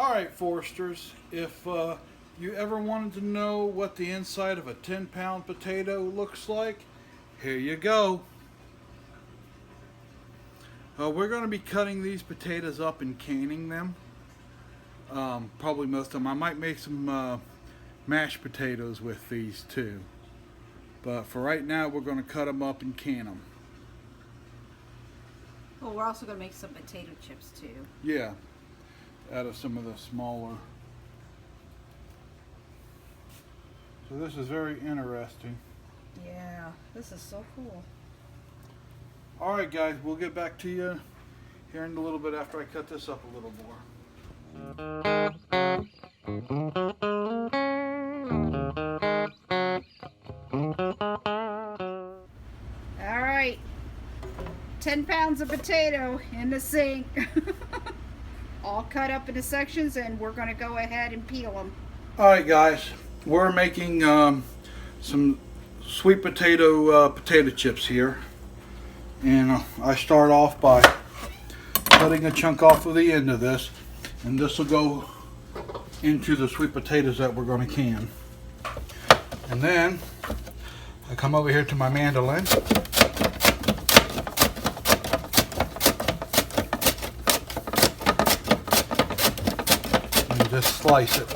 Alright, Foresters, if you ever wanted to know what the inside of a 10-pound potato looks like, here you go. We're going to be cutting these potatoes up and canning them. Probably most of them. I might make some mashed potatoes with these too. But for right now, we're going to cut them up and can them. Well, we're also going to make some potato chips too. Yeah, out of some of the smaller. So this is very interesting. Yeah, this is so cool. Alright guys, we'll get back to you here in a little bit after I cut this up a little more. Alright, 10 pounds of potato in the sink. All cut up into sections, and we're going to go ahead and peel them. Alright guys, we're making some sweet potato chips here. And I start off by cutting a chunk off of the end of this, and this will go into the sweet potatoes that we're going to can. And then I come over here to my mandolin and just slice it.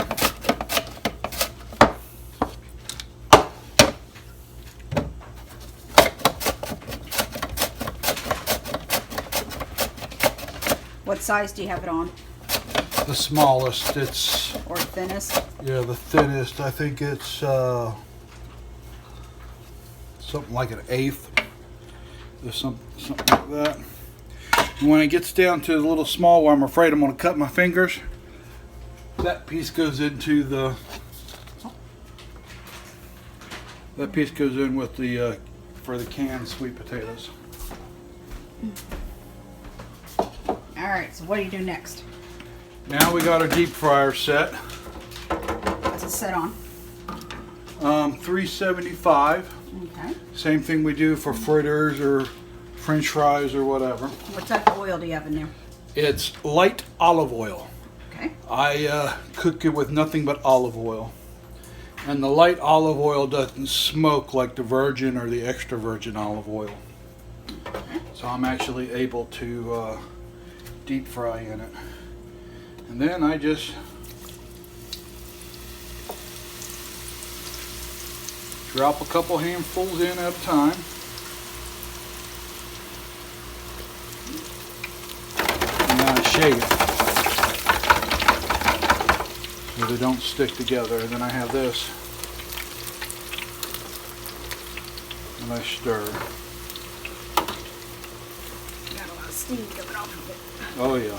What size do you have it on? The smallest. It's or thinnest? Yeah, the thinnest. I think it's something like an eighth. There's something like that. And when it gets down to the little small one, I'm afraid I'm going to cut my fingers. That piece goes into the. That piece goes in with the for the canned sweet potatoes. Alright, so what do you do next? Now we got our deep fryer set. What's it set on? 375. Okay. Same thing we do for fritters or French fries or whatever. What type of oil do you have in there? It's light olive oil. Okay. I cook it with nothing but olive oil. And the light olive oil doesn't smoke like the virgin or the extra virgin olive oil. So I'm actually able to deep fry in it. And then I just drop a couple handfuls in at a time. And then I shake it so they don't stick together. And then I have this and I stir. Got a lot of steam coming off of it. Oh yeah.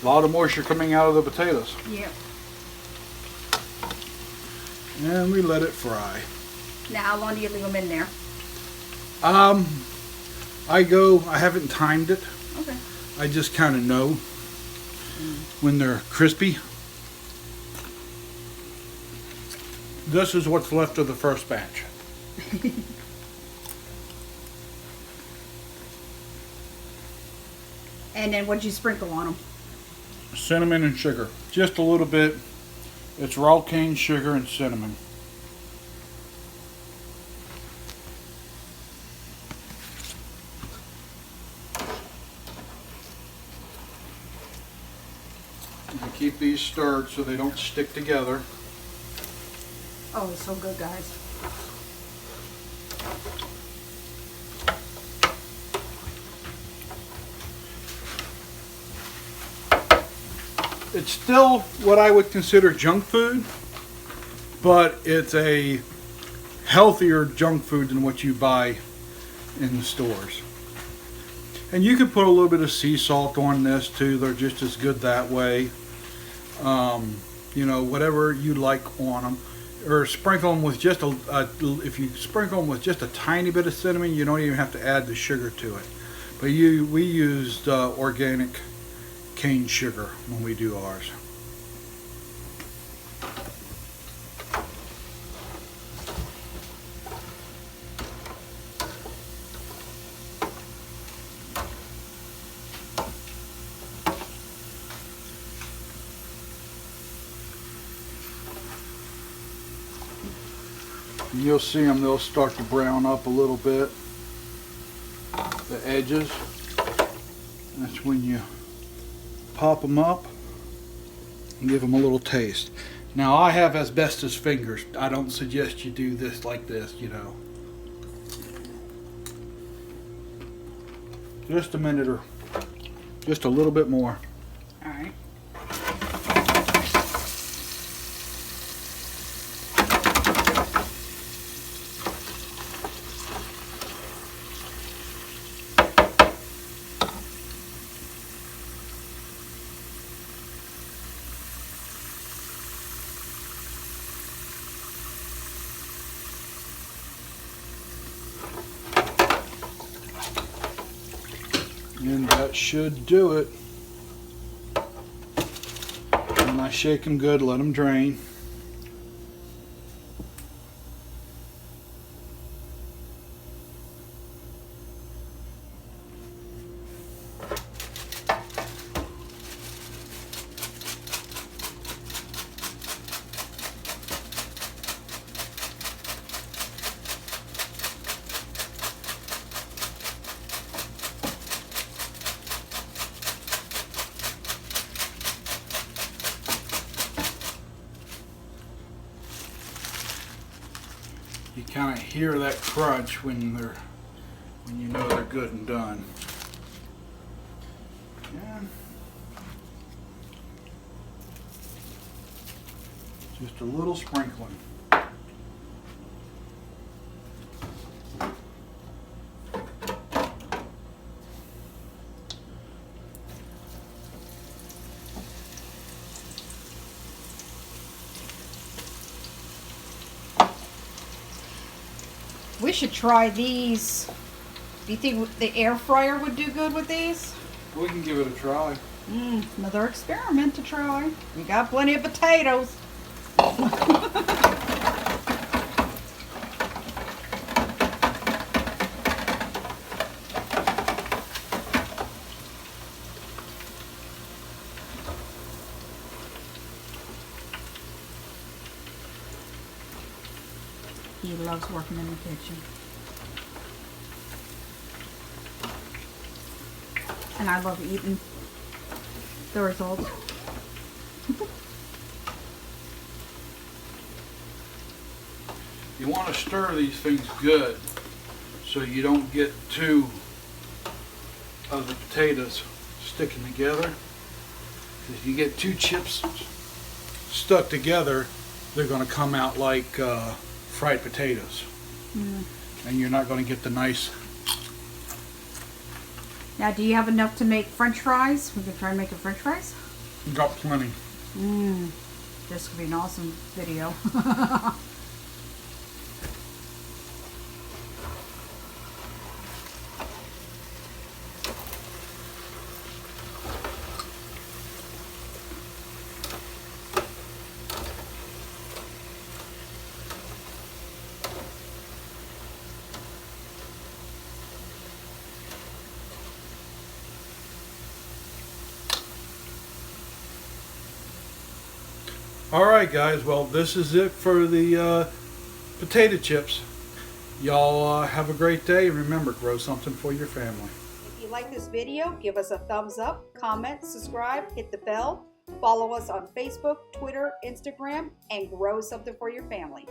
A lot of moisture coming out of the potatoes. Yep. And we let it fry. Now, how long do you leave them in there? I haven't timed it. Okay. I just kind of know when they're crispy. This is what's left of the first batch. And then what'd you sprinkle on them? Cinnamon and sugar. Just a little bit. It's raw cane sugar and cinnamon. And keep these stirred so they don't stick together. Oh, it's so good, guys. It's still what I would consider junk food, but it's a healthier junk food than what you buy in the stores. And you can put a little bit of sea salt on this too. They're just as good that way. You know, whatever you like on them. Or sprinkle them with just if you sprinkle them with just a tiny bit of cinnamon, you don't even have to add the sugar to it. But we used organic cane sugar when we do ours. And you'll see them, they'll start to brown up a little bit, the edges. That's when you pop them up and give them a little taste. Now I have asbestos fingers. I don't suggest you do this like this, you know. Just a minute or just a little bit more. All right. And that should do it. And I shake them good, let them drain. You kind of hear that crunch when you know they're good and done. And just a little sprinkling. We should try these. Do you think the air fryer would do good with these? We can give it a try. Another experiment to try. We got plenty of potatoes. He loves working in the kitchen. And I love eating the results. You want to stir these things good so you don't get two of the potatoes sticking together. If you get two chips stuck together, they're going to come out like fried potatoes. And you're not going to get the nice. Now, do you have enough to make French fries? We can try making French fries. Got plenty. This could be an awesome video. Alright guys, well this is it for the potato chips. Y'all have a great day, and remember, grow something for your family. If you like this video, give us a thumbs up, comment, subscribe, hit the bell, follow us on Facebook, Twitter, Instagram, and grow something for your family.